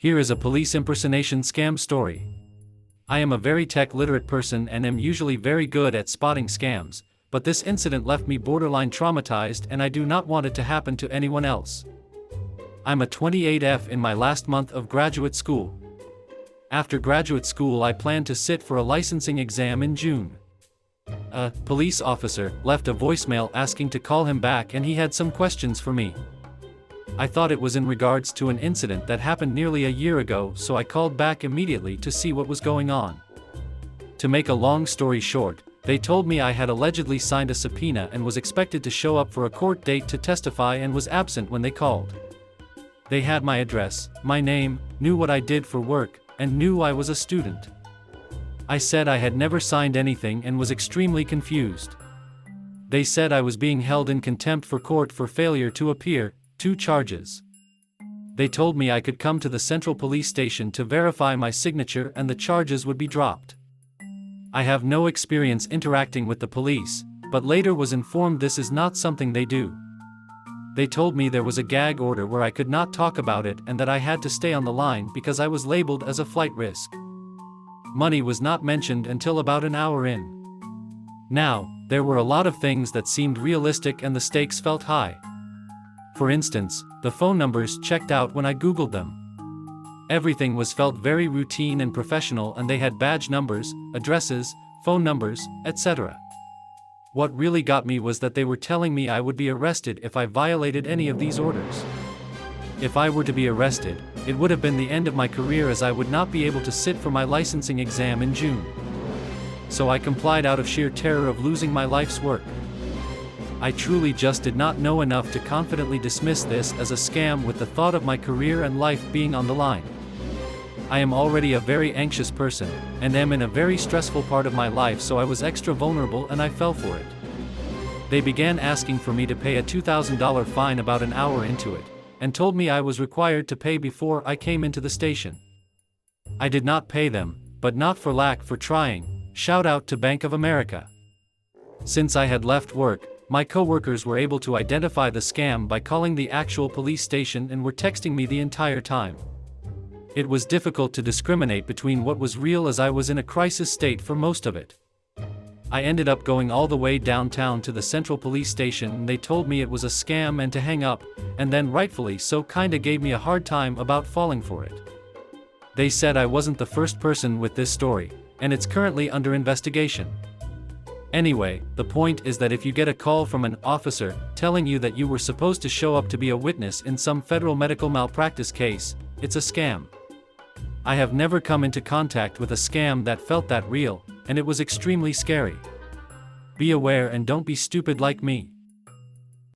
Here is a police impersonation scam story. I am a very tech-literate person and am usually very good at spotting scams, but this incident left me borderline traumatized and I do not want it to happen to anyone else. I'm a 28F in my last month of graduate school. After graduate school I plan to sit for a licensing exam in June. A police officer left a voicemail asking to call him back and he had some questions for me. I thought it was in regards to an incident that happened nearly a year ago, so I called back immediately to see what was going on. To make a long story short, they told me I had allegedly signed a subpoena and was expected to show up for a court date to testify and was absent when they called. They had my address, my name, knew what I did for work, and knew I was a student. I said I had never signed anything and was extremely confused. They said I was being held in contempt for court for failure to appear, 2 charges. They told me I could come to the central police station to verify my signature and the charges would be dropped. I have no experience interacting with the police, but later was informed this is not something they do. They told me there was a gag order where I could not talk about it and that I had to stay on the line because I was labeled as a flight risk. Money was not mentioned until about an hour in. Now, there were a lot of things that seemed realistic and the stakes felt high. For instance, the phone numbers checked out when I Googled them. Everything was felt very routine and professional and they had badge numbers, addresses, phone numbers, etc. What really got me was that they were telling me I would be arrested if I violated any of these orders. If I were to be arrested, it would have been the end of my career as I would not be able to sit for my licensing exam in June. So I complied out of sheer terror of losing my life's work. I truly just did not know enough to confidently dismiss this as a scam with the thought of my career and life being on the line. I am already a very anxious person, and am in a very stressful part of my life, so I was extra vulnerable and I fell for it. They began asking for me to pay a $2,000 fine about an hour into it, and told me I was required to pay before I came into the station. I did not pay them, but not for lack for trying. Shout out to Bank of America. Since I had left work, my coworkers were able to identify the scam by calling the actual police station and were texting me the entire time. It was difficult to discriminate between what was real as I was in a crisis state for most of it. I ended up going all the way downtown to the central police station and they told me it was a scam and to hang up, and then rightfully so kinda gave me a hard time about falling for it. They said I wasn't the first person with this story, and it's currently under investigation. Anyway, the point is that if you get a call from an officer telling you that you were supposed to show up to be a witness in some federal medical malpractice case, it's a scam. I have never come into contact with a scam that felt that real, and it was extremely scary. Be aware and don't be stupid like me.